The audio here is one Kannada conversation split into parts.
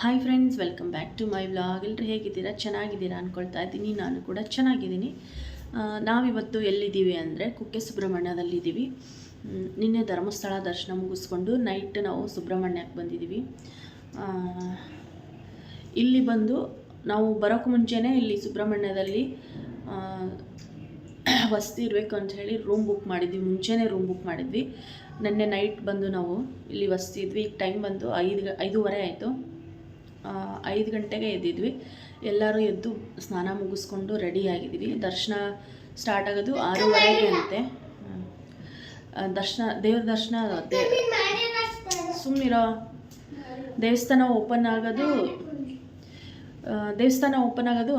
Hi friends, welcome back to my vlog. ಎಲ್ಲರೂ ಹೇಗಿದ್ದೀರಾ? ಚೆನ್ನಾಗಿದ್ದೀರಾ ಅಂದ್ಕೊಳ್ತಾ ಇದ್ದೀನಿ. ನಾನು ಕೂಡ ಚೆನ್ನಾಗಿದ್ದೀನಿ. ನಾವಿವತ್ತು ಎಲ್ಲಿದ್ದೀವಿ ಅಂದರೆ ಕುಕ್ಕೆ ಸುಬ್ರಹ್ಮಣ್ಯದಲ್ಲಿದ್ದೀವಿ. ನಿನ್ನೆ ಧರ್ಮಸ್ಥಳ ದರ್ಶನ ಮುಗಿಸ್ಕೊಂಡು ನೈಟ್ ನಾವು ಸುಬ್ರಹ್ಮಣ್ಯಕ್ಕೆ ಬಂದಿದ್ದೀವಿ. ಇಲ್ಲಿ ಬಂದು ನಾವು ಬರೋಕ್ಕೆ ಮುಂಚೆನೇ ಇಲ್ಲಿ ಸುಬ್ರಹ್ಮಣ್ಯದಲ್ಲಿ ವಸತಿ ಇರಬೇಕು ಅಂತ ಹೇಳಿ ರೂಮ್ ಬುಕ್ ಮಾಡಿದ್ವಿ. ಮುಂಚೆನೇ ರೂಮ್ ಬುಕ್ ಮಾಡಿದ್ವಿ. ನಿನ್ನೆ ನೈಟ್ ಬಂದು ನಾವು ಇಲ್ಲಿ ವಸತಿ ಇದ್ವಿ. ಈಗ ಟೈಮ್ ಬಂದು 5:30 ಆಯಿತು. 5 ಗಂಟೆಗೆ ಎದ್ದಿದ್ವಿ. ಎಲ್ಲರೂ ಎದ್ದು ಸ್ನಾನ ಮುಗಿಸ್ಕೊಂಡು ರೆಡಿ ಆಗಿದ್ವಿ. ದರ್ಶನ ಸ್ಟಾರ್ಟ್ ಆಗೋದು 6:30ಗೆ ಅಂತೆ. ದೇವ್ರ ದರ್ಶನ ಸುಮ್ಮನಿರೋ. ದೇವಸ್ಥಾನ ಓಪನ್ ಆಗೋದು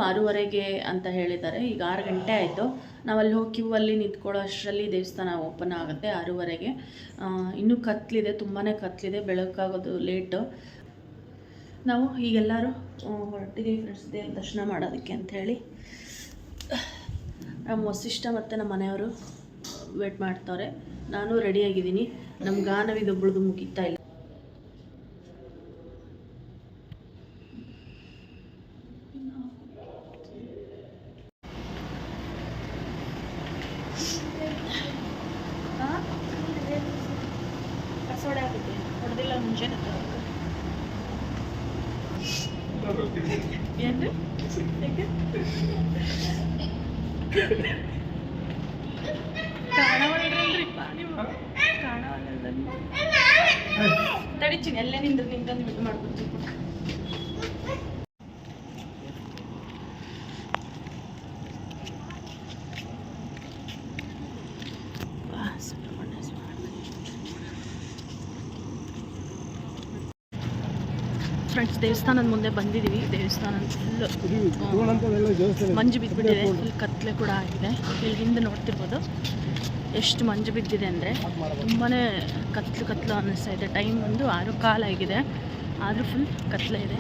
6:30ಗೆ ಅಂತ ಹೇಳಿದ್ದಾರೆ. ಈಗ 6 ಗಂಟೆ ಆಯಿತು. ನಾವಲ್ಲಿ ಹೋಗಿ ಕ್ಯೂ ಅಲ್ಲಿ ನಿಂತ್ಕೊಳ್ಳೋ ಅಷ್ಟರಲ್ಲಿ ದೇವಸ್ಥಾನ ಓಪನ್ ಆಗುತ್ತೆ 6:30ಗೆ. ಇನ್ನೂ ಕತ್ಲಿದೆ, ತುಂಬಾ ಕತ್ಲಿದೆ, ಬೆಳಕಾಗೋದು ಲೇಟು. ನಾವು ಈಗೆಲ್ಲರೂ ಹೊರಟಿದ್ದೀವಿ ಫ್ರೆಂಡ್ಸ್ ದೇವ್ರ ದರ್ಶನ ಮಾಡೋದಕ್ಕೆ ಅಂಥೇಳಿ. ನಮ್ಮ ವಸಿಷ್ಠ ಮತ್ತು ನಮ್ಮ ಮನೆಯವರು ವೇಟ್ ಮಾಡ್ತವ್ರೆ. ನಾನು ರೆಡಿಯಾಗಿದ್ದೀನಿ. ನಮ್ಮ ಗಾನವಿದೊಬ್ಬಳದು ಮುಗಿತಾ ಇಲ್ಲ. ಕಸೋಡೆ ಆಗುತ್ತೆ ಹೊಡೆದಿಲ್ಲ ಮುಂಚೆನೆ ಏನು ಕಾಣವಲ್ರಿಪ್ಪ ನೀವು ಕಾಣವಲ್ಲ ತಡಿತೀನಿ. ಎಲ್ಲೇ ನಿಂತಂದು ಬಿಟ್ಟು ಮಾಡ್ಕೊತೀವಿ. ಫ್ರೆಂಡ್ಸ್ ದೇವಸ್ಥಾನದ ಮುಂದೆ ಬಂದಿದ್ದೀವಿ. ದೇವಸ್ಥಾನ ಫುಲ್ ಮಂಜು ಬಿದ್ದುಬಿಟ್ಟಿದೆ. ಫುಲ್ ಕತ್ಲೆ ಕೂಡ ಆಗಿದೆ. ಇಲ್ಲಿ ಹಿಂದೆ ನೋಡ್ತಿರ್ಬೋದು ಎಷ್ಟು ಮಂಜು ಬಿದ್ದಿದೆ ಅಂದರೆ ತುಂಬಾ ಕತ್ಲು ಅನ್ನಿಸ್ತಾ ಇದೆ. ಟೈಮ್ ಒಂದು 6:15 ಆಗಿದೆ, ಆದರೂ ಫುಲ್ ಕತ್ಲೆ ಇದೆ.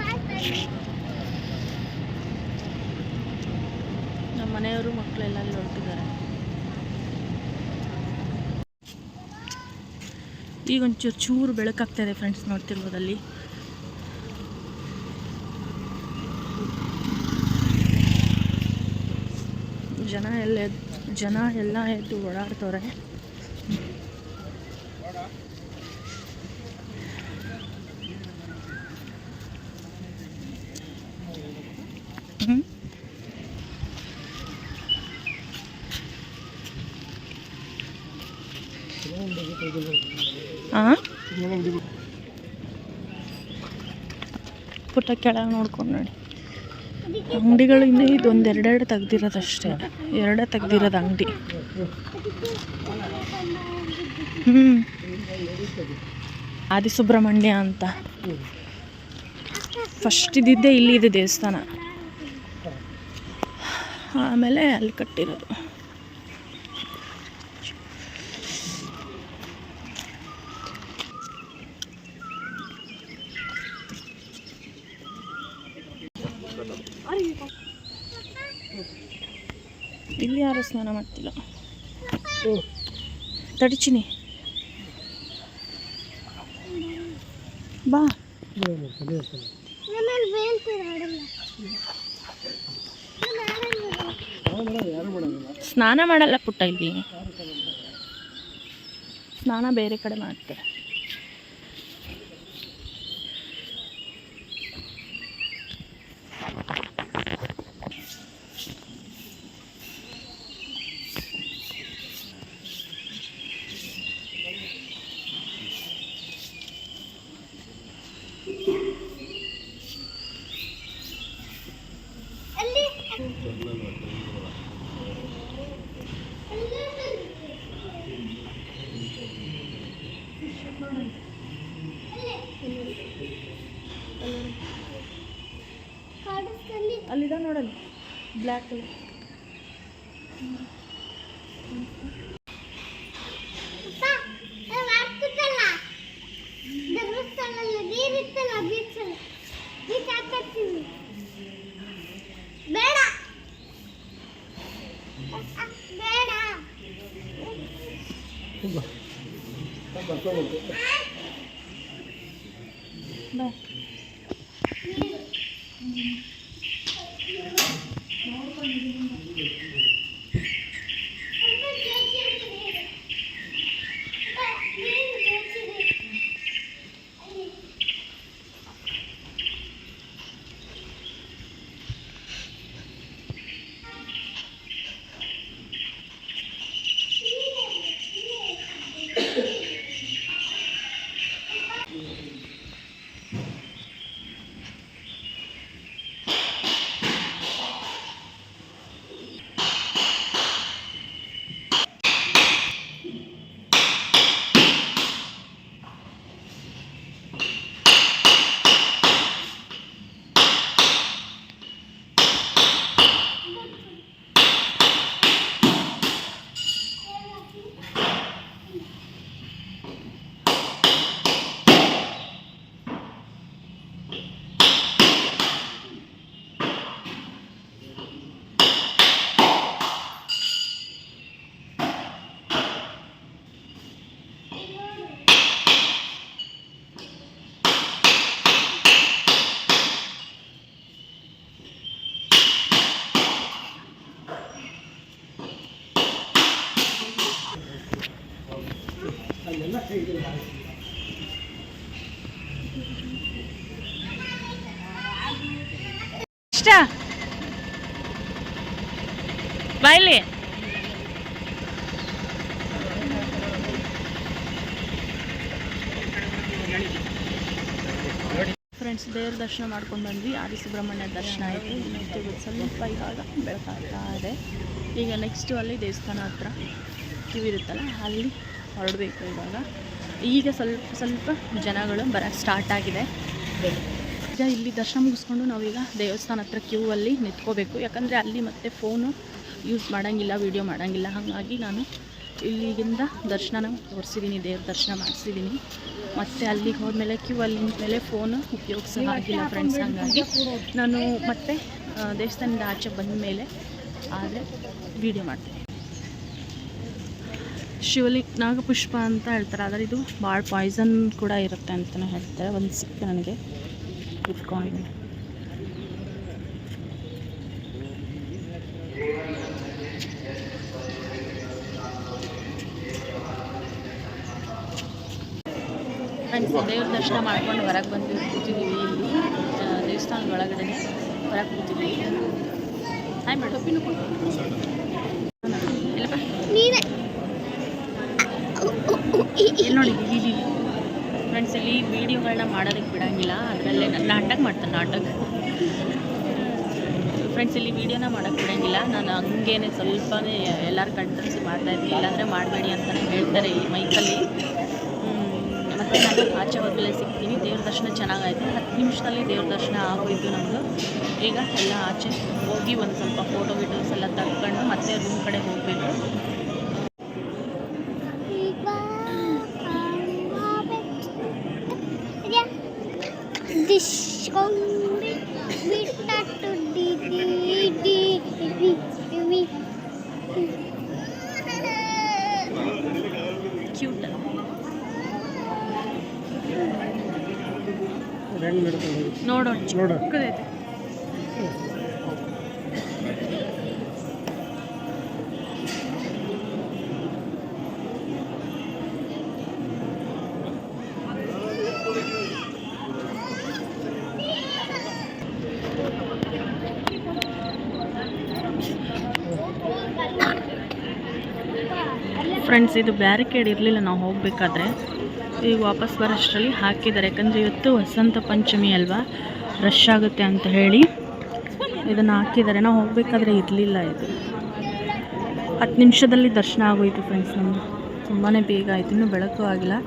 ನಮ್ಮ ಮನೆಯವರು ಮಕ್ಕಳೆಲ್ಲ ಅಲ್ಲಿ ನೋಡ್ತಿದ್ದಾರೆ. ಈಗ ಒಂಚೂರು ಬೆಳಕಾಗ್ತಾಯಿದೆ ಫ್ರೆಂಡ್ಸ್, ನೋಡ್ತಿರ್ಬೋದಲ್ಲಿ. ಜನ ಎಲ್ಲ ಎದ್ದು ಓಡಾಡ್ತವ್ರೆ. ಪುಟ್ಟ ಕೆಳಗೆ ನೋಡ್ಕೊಂಡು ನೋಡಿ. ಅಂಗಡಿಗಳು ಇನ್ನೂ ಇದೊಂದು 2 ತೆಗ್ದಿರೋದಷ್ಟೇ. 2 ತೆಗ್ದಿರೋದು ಅಂಗಡಿ. ಆದಿಸುಬ್ರಹ್ಮಣ್ಯ ಅಂತ ಫಸ್ಟ್ ಇದ್ದಿದ್ದೇ ಇಲ್ಲಿ ಇದೆ ದೇವಸ್ಥಾನ, ಆಮೇಲೆ ಅಲ್ಲಿ ಕಟ್ಟಿರೋದು. ಇಲ್ಲಿ ಯಾರು ಸ್ನಾನ ಮಾಡ್ತಿಲ್ಲ. ತಡಿಚಿನಿ ಬಾ. ಸ್ನಾನ ಮಾಡಲ್ಲ ಪುಟ್ಟ, ಇಲ್ಲಿ ಸ್ನಾನ ಬೇರೆ ಕಡೆ ಮಾಡ್ತಾರೆ. ಅಲ್ಲಿದ ನೋಡಲ್ಲ ಬ್ಲ್ಯಾಕ್ ಕಲರ್. ಇಷ್ಟ ಬಾಯ್ಲಿ ಫ್ರೆಂಡ್ಸ್, ದೇವ್ರ ದರ್ಶನ ಮಾಡ್ಕೊಂಡು ಬಂದ್ವಿ. ಆದಿ ಸುಬ್ರಹ್ಮಣ್ಯ ದರ್ಶನ ಆಯಿತು. ಇನ್ನೊಂದು ಸ್ವಲ್ಪ ಇವಾಗ ಬೆಳಕಾಗ್ತಾ ಇದೆ. ಈಗ ನೆಕ್ಸ್ಟು ಅಲ್ಲಿ ದೇವಸ್ಥಾನ ಹತ್ರ ಕ್ಯೂ ಇರುತ್ತಲ್ಲ, ಅಲ್ಲಿ ಹೊರಡಬೇಕು. ಈಗ ಸ್ವಲ್ಪ ಜನಗಳು ಬರೋಕ್ಕೆ ಸ್ಟಾರ್ಟ್ ಆಗಿದೆ. ಈಗ ಇಲ್ಲಿ ದರ್ಶನ ಮುಗಿಸ್ಕೊಂಡು ನಾವೀಗ ದೇವಸ್ಥಾನ ಹತ್ರ ಕ್ಯೂ ಅಲ್ಲಿ ನಿಂತ್ಕೋಬೇಕು. ಯಾಕಂದರೆ ಅಲ್ಲಿ ಮತ್ತೆ ಫೋನು ಯೂಸ್ ಮಾಡೋಂಗಿಲ್ಲ, ವೀಡಿಯೋ ಮಾಡೋಂಗಿಲ್ಲ. ಹಾಗಾಗಿ ನಾನು ಇಲ್ಲಿಗಿಂದ ದರ್ಶನ ತೋರಿಸಿದ್ದೀನಿ, ದೇವ್ರ ದರ್ಶನ ಮಾಡಿಸಿದ್ದೀನಿ. ಮತ್ತು ಅಲ್ಲಿಗೆ ಹೋದ್ಮೇಲೆ ಕ್ಯೂ ಅಲ್ಲಿ ನಿಂತಮೇಲೆ ಫೋನು ಉಪಯೋಗಿಸೋ ಆಗಿಲ್ಲ ಫ್ರೆಂಡ್ಸ್. ಹಾಗಾಗಿ ನಾನು ಮತ್ತೆ ದೇವಸ್ಥಾನದಿಂದ ಆಚೆ ಬಂದ ಮೇಲೆ ಆದರೆ ವೀಡಿಯೋ ಮಾಡ್ತೀನಿ. ಶಿವಲಿಂಗ ನಾಗಪುಷ್ಪ ಅಂತ ಹೇಳ್ತಾರೆ, ಆದರೆ ಇದು ಭಾಳ ಪಾಯ್ಸನ್ ಕೂಡ ಇರುತ್ತೆ ಅಂತಲೇ ಹೇಳ್ತಾರೆ. ಒಂದು ಸಿಕ್ಕ ನನಗೆ ಇಟ್ಕೊಂಡಿದ್ದೀನಿ. ಫ್ರೆಂಡ್ಸ್, ದೇವ್ರ ದರ್ಶನ ಮಾಡ್ಕೊಂಡು ಹೊರಗೆ ಬಂದು ಕೂತಿದ್ದೀವಿ. ಇಲ್ಲಿ ದೇವಸ್ಥಾನದ ಒಳಗಡೆ ಹೊರಗೆ ಕೂತಿದ್ದೀವಿ. ಹಾಯ್ ಮೇಡಮ್, ಇಲ್ಲಪ್ಪ ಇಲ್ಲಿ ನೋಡಿ ದೀದಿ. ಫ್ರೆಂಡ್ಸ್, ಇಲ್ಲಿ ವೀಡಿಯೋಗಳನ್ನ ಮಾಡೋದಕ್ಕೆ ಬಿಡೋಂಗಿಲ್ಲ. ಅದರಲ್ಲೇ ನಾಟಕ ಮಾಡ್ತಾನೆ. ಫ್ರೆಂಡ್ಸ್, ಇಲ್ಲಿ ವೀಡಿಯೋನ ಮಾಡೋಕ್ಕೆ ಬಿಡೋಂಗಿಲ್ಲ. ನಾನು ಹಂಗೇನೆ ಸ್ವಲ್ಪನೇ ಎಲ್ಲರೂ ಕಣ್ತರಿಸಿ ಮಾಡ್ತಾಯಿದ್ದೀನಿ. ಇಲ್ಲಾಂದರೆ ಮಾಡಬೇಡಿ ಅಂತಲೇ ಹೇಳ್ತಾರೆ ಈ ಮೈಕಲ್ಲಿ. ಮತ್ತು ನಾನು ಆಚೆ ಹೋಗಲೇ ಸಿಗ್ತೀನಿ. ದೇವ್ರ ದರ್ಶನ ಚೆನ್ನಾಗಾಯಿತು. 10 ನಿಮಿಷದಲ್ಲಿ ದೇವ್ರ ದರ್ಶನ ಆಗೋಯಿತು ನಮ್ಮದು. ಈಗ ಎಲ್ಲ ಆಚೆ ಹೋಗಿ ಒಂದು ಸ್ವಲ್ಪ ಫೋಟೋ ವೀಡಿಯೋಸ್ ಎಲ್ಲ ತಗೊಂಡು ಮತ್ತೆ ರೂಮ್ ಕಡೆ ಹೋಗಬೇಕು. ಕ್ಯೂಟ್ ನೋಡೋಣ, ಚಿಕ್ಕದೈತೆ. ಫ್ರೆಂಡ್ಸ್, ಇದು ಬ್ಯಾರಿಕೇಡ್ ಇರಲಿಲ್ಲ ನಾವು ಹೋಗಬೇಕಾದ್ರೆ. ಈಗ ವಾಪಸ್ ಬರೋಷ್ಟರಲ್ಲಿ ಹಾಕಿದ್ದಾರೆ. ಯಾಕಂದರೆ ಇವತ್ತು ವಸಂತ ಪಂಚಮಿ ಅಲ್ವಾ, ರಶ್ ಆಗುತ್ತೆ ಅಂತ ಹೇಳಿ ಇದನ್ನು ಹಾಕಿದ್ದಾರೆ. ನಾವು ಹೋಗಬೇಕಾದ್ರೆ ಇರಲಿಲ್ಲ. ಇದು 10 ನಿಮಿಷದಲ್ಲಿ ದರ್ಶನ ಆಗೋಯಿತು ಫ್ರೆಂಡ್ಸ್. ನಮ್ಮದು ತುಂಬಾ ಬೇಗ ಆಯಿತು. ಇನ್ನೂ ಬೆಳಕು ಆಗಿಲ್ಲ.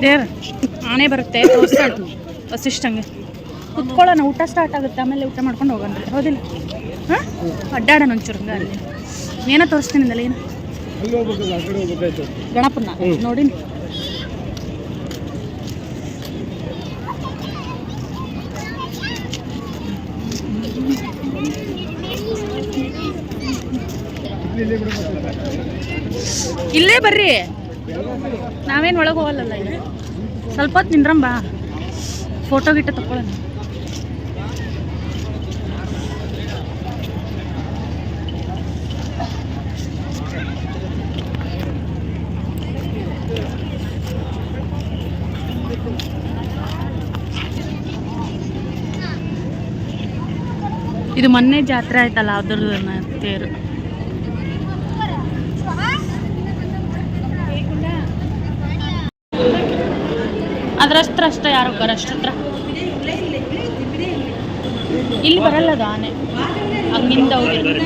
ದೇವ್ರ ಆನೆ ಬರುತ್ತೆ ತೋರಿಸ್ತಾಳು ವಸಿಷ್ಠಂಗೆ ಕುತ್ಕೊಳ್ಳೋಣ, ಊಟ ಸ್ಟಾರ್ಟ್ ಆಗುತ್ತೆ, ಆಮೇಲೆ ಊಟ ಮಾಡ್ಕೊಂಡು ಹೋಗೋಣ, ಹೌದಿಲ್ಲ? ಹಾಂ, ಅಡ್ಡಾಡೋಣ ಒಂಚೂರು ಹಂಗ. ಅಲ್ಲಿ ಏನೋ ತೋರಿಸ್ತೀನಿ ಅಂದಲ್ಲ, ಏನು ಗಣಪನ್ನ ನೋಡಿ. ಇಲ್ಲೇ ಬರ್ರಿ, ನಾವೇನು ಒಳಗೆ ಹೋಗಲ್ಲಲ್ಲ. ಇಲ್ಲಿ ಸ್ವಲ್ಪ ಹೊತ್ತು ನಿಂದ್ರಂಬ, ಫೋಟೋ ಗಿಟ್ಟ ತಗೊಳ್ಳೋಣ. ಇದು ಮೊನ್ನೆ ಜಾತ್ರೆ ಆಯ್ತಲ್ಲ, ಅದ್ರದ್ದು ತೇರು. ಅದ್ರಷ್ಟರ ಯಾರು ಹೋಗಾರ ಅಷ್ಟತ್ರ, ಇಲ್ಲಿ ಬರಲ್ಲ ಅದು ಆನೆ, ಹಂಗಿಂದ ಹೋಗಿರ್ತಾರೆ.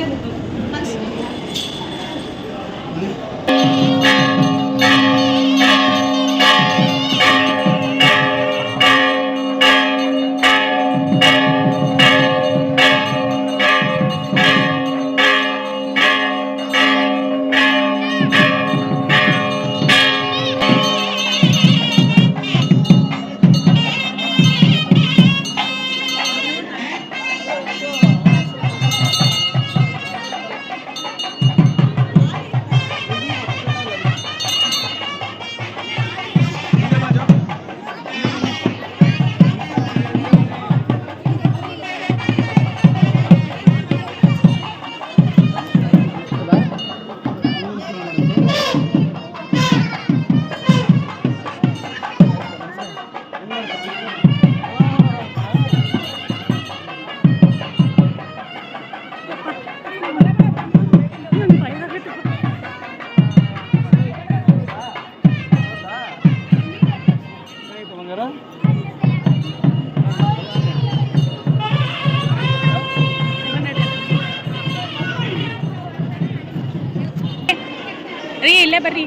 ರೀ ಇಲ್ಲೇ ಬರ್ರಿ,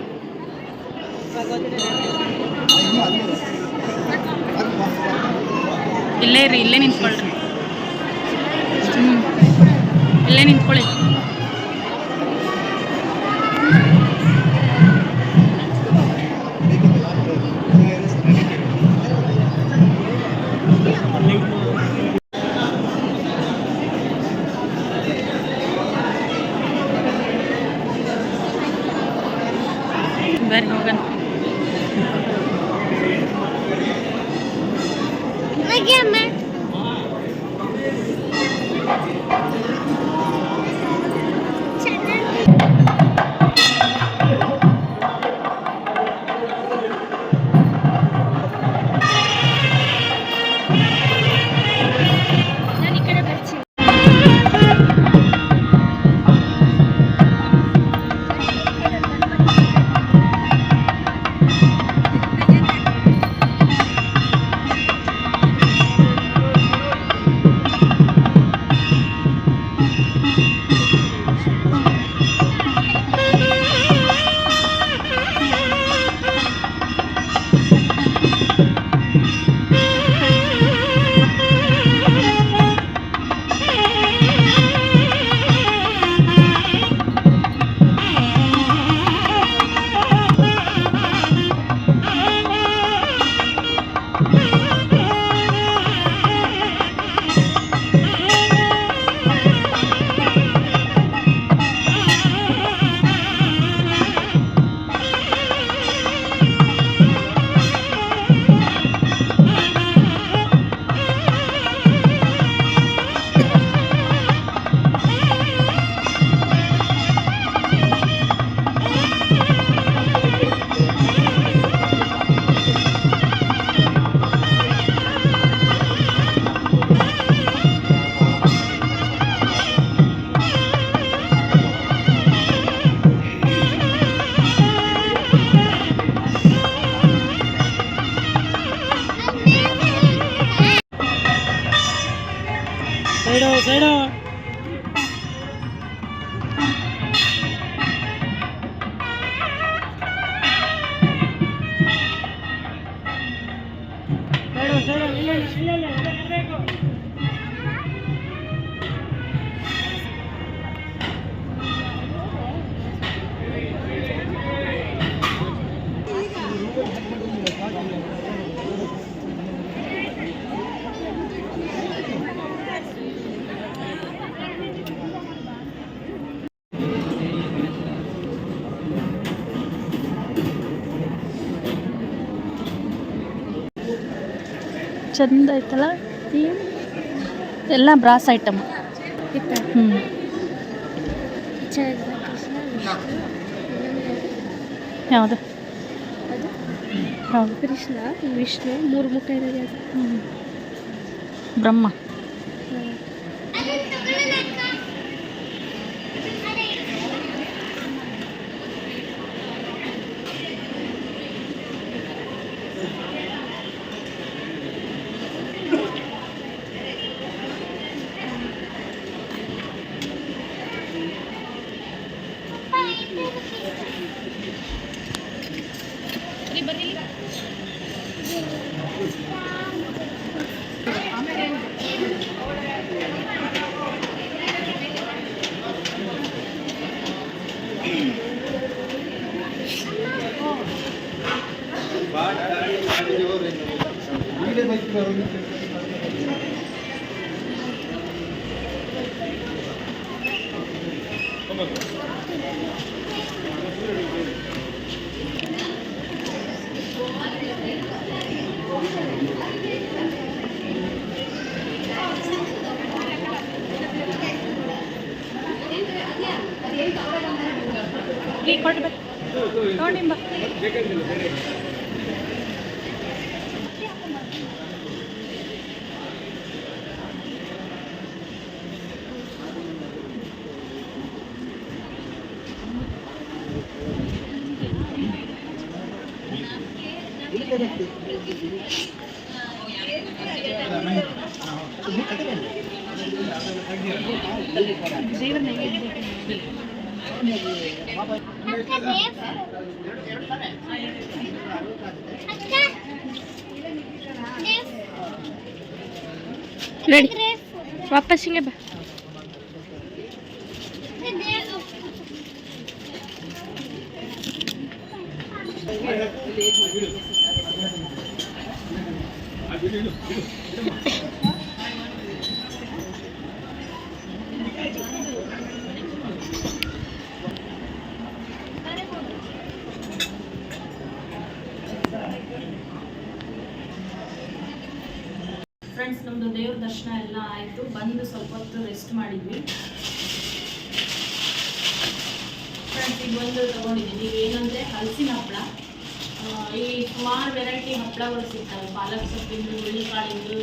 ಇಲ್ಲೇ ರೀ, ಇಲ್ಲೇ ನಿಂತ್ಕೊಳ್ರಿ. ಇಲ್ಲೇ ನಿಂತ್ಕೊಳ್ಳಿ. ಬರ್ರಿ ಹೋಗೋಣ. ಚಂದ ಐತಲ್ಲ ಎಲ್ಲ ಬ್ರಾಸ್ ಐಟಮ್. ಯಾವುದು ಹೌದು ಕೃಷ್ಣ ವಿಷ್ಣು 3 ಮುಖ ಇರೋದು ಬ್ರಹ್ಮ. ತಗೊಂಡಿಂಬ ರೆಡಿ ವಾಪಸ್ ಹಿಂಗೆ ಬಾ. ಫ್ರೆಂಡ್ಸ್, ನಮ್ಮದು ದೇವ್ರ ದರ್ಶನ ಎಲ್ಲ ಆಯಿತು. ಬಂದು ಸ್ವಲ್ಪ ಹೊತ್ತು ರೆಸ್ಟ್ ಮಾಡಿದ್ವಿ. ಫ್ರೆಂಡ್ಸ್, ಈಗ ಒಂದು ತೊಗೊಂಡಿದ್ದೀನಿ. ಏನಂದರೆ ಹಲಸಿನ ಹಪ್ಪಳ. ಈ ಸುಮಾರು ವೆರೈಟಿ ಹಪ್ಪಳಗಳು ಸಿಗ್ತವೆ. ಪಾಲಕ್ ಸೊಪ್ಪಿಂದು, ಹುಳ್ಳಿಕಾಳಿಂದು,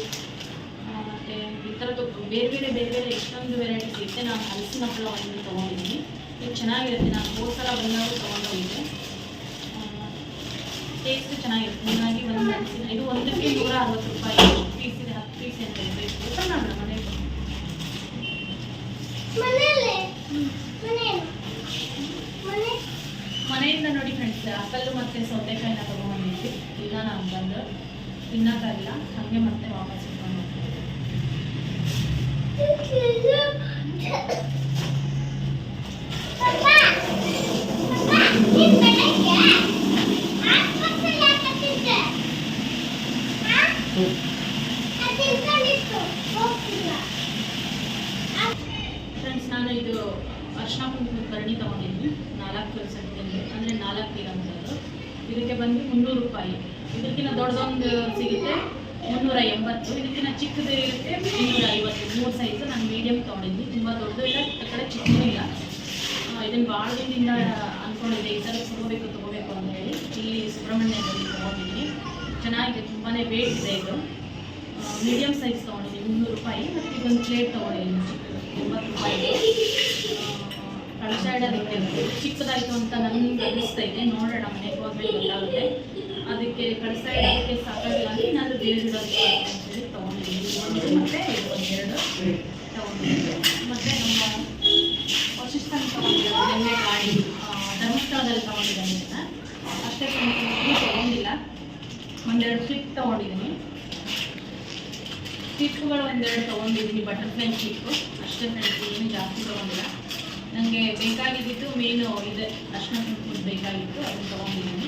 ಮತ್ತು ಈ ಥರದ್ದು ಬೇರೆ ಬೇರೆ ಎಷ್ಟೊಂದು ವೆರೈಟಿ ಸಿಗುತ್ತೆ. ನಾನು ಹಲಸಿನ ಹಪ್ಪಳ ಒಂದು ತೊಗೊಂಡಿದ್ದೀನಿ. ಇದು ಚೆನ್ನಾಗಿರುತ್ತೆ. ನಾನು ಹೋದ ಸಲ ಬಂದಾಗ ತೊಗೊಂಡೋಗಿದ್ದೆ. ಟೇಸ್ಟ್ ಚೆನ್ನಾಗಿರುತ್ತೆ. ಚೆನ್ನಾಗಿ ಒಂದು ಹಲಸಿನ ಇದು ಒಂದಕ್ಕೆ 160 ರೂಪಾಯಿ ಪೀಸ್ ಇದೆ. 10 ಪೀಸ್ ಅಂತ ಇದೆ. ಓಪನ್ ಮಾಡೋಣ ಮನೆಯಿಂದ ನೋಡಿ ಫ್ರೆಂಡ್ಸ್, ಆಪಲ್ಲು ಮತ್ತು ಸೌತೆಕಾಯಿನ ತೊಗೊಂಡಿದ್ವಿ. ಈಗ ನಾನು ಬಂದು ತಿನ್ನೋಕ್ಕಾಗಿಲ್ಲ, ಹಾಗೆ ಮತ್ತೆ ವಾಪಸ್ ಇಟ್ಕೊಂಡು ಫ್ರೆಂಡ್ಸ್, ನಾನು ಇದು ಅರ್ಶಿನ ಕುಂಕುಮದ ಭರಣಿ ತೊಗೊಂಡಿದ್ದೀನಿ. 4 ಸೆಟ್ಟಿಂದು, ಅಂದರೆ 4 ಇರೋಂಥದ್ದು. ಇದಕ್ಕೆ ಬಂದು 300 ರೂಪಾಯಿ. ಇದಕ್ಕಿಂತ ದೊಡ್ಡದೊಂದು ಸಿಗುತ್ತೆ 380. ಇದಕ್ಕಿಂತ ಚಿಕ್ಕದು ಇರುತ್ತೆ 250. 3 ಸೈಜು. ನಾನು ಮೀಡಿಯಮ್ ತೊಗೊಂಡಿದ್ದೀನಿ. ತುಂಬ ದೊಡ್ಡದು ಇಲ್ಲ, ಆ ಕಡೆ ಚಿಕ್ಕದು ಇಲ್ಲ. ಇದನ್ನು ಭಾಳ ದಿನದಿಂದ ಅಂದ್ಕೊಂಡಿದ್ದೆ ಈ ಥರ ತೊಗೋಬೇಕು ಅಂತ ಹೇಳಿ. ಇಲ್ಲಿ ಸುಬ್ರಹ್ಮಣ್ಯದಲ್ಲಿ ತೊಗೊಂಡಿದ್ದೀನಿ. ಚೆನ್ನಾಗಿದೆ, ತುಂಬಾ ವೇಟ್ ಇದೆ. ಇದು ಮೀಡಿಯಮ್ ಸೈಜ್ ತೊಗೊಂಡಿದ್ದೀನಿ 300 ರೂಪಾಯಿ. ಮತ್ತು ಇದೊಂದು ಪ್ಲೇಟ್ ತೊಗೊಂಡಿದ್ದೀನಿ 80 ರೂಪಾಯಿ. ಕಳಶ ಇಡೋದಕ್ಕೆ ಚಿಕ್ಕದಾಯಿತು ಅಂತ ನನಗೆ ಅನಿಸ್ತೈತೆ. ನೋಡೋಣ, ಮನೆಗೆ ಹೋದ್ಮೇಲೆ ಗೊತ್ತಾಗುತ್ತೆ. ಅದಕ್ಕೆ ಕಳಶ ಇಡೋದಕ್ಕೆ ಸಾಕಾಗಿಲ್ಲ ಅಂದರೆ ಏನಾದರೂ ಬೇರೆ ಇಡೋದಕ್ಕೆ ಅಂತೇಳಿ ತೊಗೊಂಡಿದ್ದೀನಿ. ಒಂದು ಮತ್ತು 2 ತೊಗೊಂಡಿದ್ದೆ ಮತ್ತು ನಮ್ಮ ವಸಿಷ್ಠನ ತೊಗೊಂಡಿದ್ದೆ ನಿನ್ನೆ ಗಾಡಿ ಧರ್ಮಸ್ಥಳದಲ್ಲಿ ತೊಗೊಂಡಿದ್ದೀನಿ ಅಷ್ಟೇ ತೊಗೊಂಡಿಲ್ಲ. ಒಂದೆರಡು ಕ್ಲಿಪ್ ತೊಗೊಂಡಿದ್ದೀನಿ, ಕ್ಲಿಪ್ಗಳು ಒಂದೆರಡು ತೊಗೊಂಡಿದ್ದೀನಿ, ಬಟರ್ಫ್ಲೈ ಕ್ಲಿಪ್ಪು ಅಷ್ಟೇ ಫ್ರೆಂಡ್ಸ್, ಏನು ಜಾಸ್ತಿ ತೊಗೊಂಡಿಲ್ಲ. ನನಗೆ ಬೇಕಾಗಿದ್ದು ಮೇನು ಇದೆ, ಅರ್ಶಿನ ಕುಂಕುಮ ಬೇಕಾಗಿತ್ತು, ಅದನ್ನು ತೊಗೊಂಡಿದ್ದೀನಿ.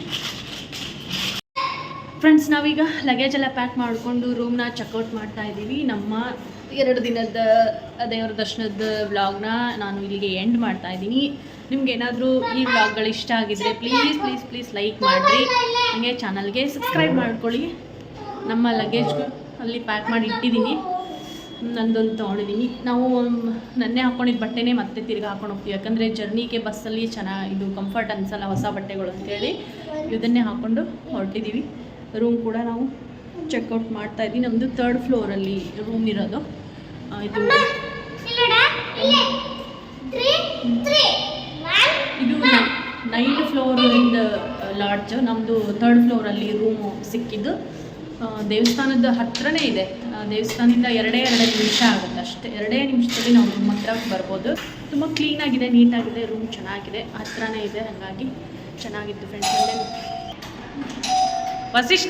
ಫ್ರೆಂಡ್ಸ್, ನಾವೀಗ ಲಗೇಜ್ ಎಲ್ಲ ಪ್ಯಾಕ್ ಮಾಡಿಕೊಂಡು ರೂಮ್ನ ಚೆಕ್ಔಟ್ ಮಾಡ್ತಾ ಇದ್ದೀವಿ. ನಮ್ಮ 2 ದಿನದ ದೇವರ ದರ್ಶನದ ವ್ಲಾಗ್ನ ನಾನು ಇಲ್ಲಿಗೆ ಎಂಡ್ ಮಾಡ್ತಾ ಇದ್ದೀನಿ. ನಿಮ್ಗೆ ಏನಾದರೂ ಈ ವ್ಲಾಗ್ಗಳು ಇಷ್ಟ ಆಗಿದ್ದರೆ ಪ್ಲೀಸ್ ಪ್ಲೀಸ್ ಪ್ಲೀಸ್ ಲೈಕ್ ಮಾಡಿರಿ, ಹಾಗೆ ಚಾನಲ್ಗೆ ಸಬ್ಸ್ಕ್ರೈಬ್ ಮಾಡ್ಕೊಳ್ಳಿ. ನಮ್ಮ ಲಗೇಜ್ ಅಲ್ಲಿ ಪ್ಯಾಕ್ ಮಾಡಿ ಇಟ್ಟಿದ್ದೀನಿ, ನಂದೊಂದು ತೊಗೊಂಡಿದ್ದೀನಿ. ನಾವು ನನ್ನೇ ಹಾಕ್ಕೊಂಡಿದ್ದ ಬಟ್ಟೆನೇ ಮತ್ತೆ ತಿರ್ಗಿ ಹಾಕೊಂಡು ಹೋಗ್ತೀವಿ, ಯಾಕಂದರೆ ಜರ್ನಿಗೆ ಬಸ್ಸಲ್ಲಿ ಇದು ಕಂಫರ್ಟ್ ಅನಿಸಲ್ಲ ಹೊಸ ಬಟ್ಟೆಗಳು ಅಂತೇಳಿ ಇದನ್ನೇ ಹಾಕ್ಕೊಂಡು ಹೊರಟಿದ್ದೀವಿ. ರೂಮ್ ಕೂಡ ನಾವು ಚೆಕ್ಔಟ್ ಮಾಡ್ತಾ ಇದ್ದೀವಿ. ನಮ್ಮದು 3rd ಫ್ಲೋರಲ್ಲಿ ರೂಮ್ ಇರೋದು. ಇದು 9th ಫ್ಲೋರಿಂದ ಲಾಡ್ಜ್, ನಮ್ಮದು 3rd ಫ್ಲೋರಲ್ಲಿ ರೂಮು ಸಿಕ್ಕಿದ್ದು. ದೇವಸ್ಥಾನದ ಹತ್ರನೇ ಇದೆ, ದೇವಸ್ಥಾನದಿಂದ 2 ನಿಮಿಷ ಆಗುತ್ತೆ ಅಷ್ಟೇ. 2 ನಿಮಿಷದಲ್ಲಿ ನಾವು ರೂಮ್ ಹತ್ರ ಬರ್ಬೋದು. ತುಂಬ ಕ್ಲೀನಾಗಿದೆ, ನೀಟಾಗಿದೆ, ರೂಮ್ ಚೆನ್ನಾಗಿದೆ, ಹತ್ರನೇ ಇದೆ, ಹಾಗಾಗಿ ಚೆನ್ನಾಗಿತ್ತು ಫ್ರೆಂಡ್ಸ್. ವಸಿಷ್ಠ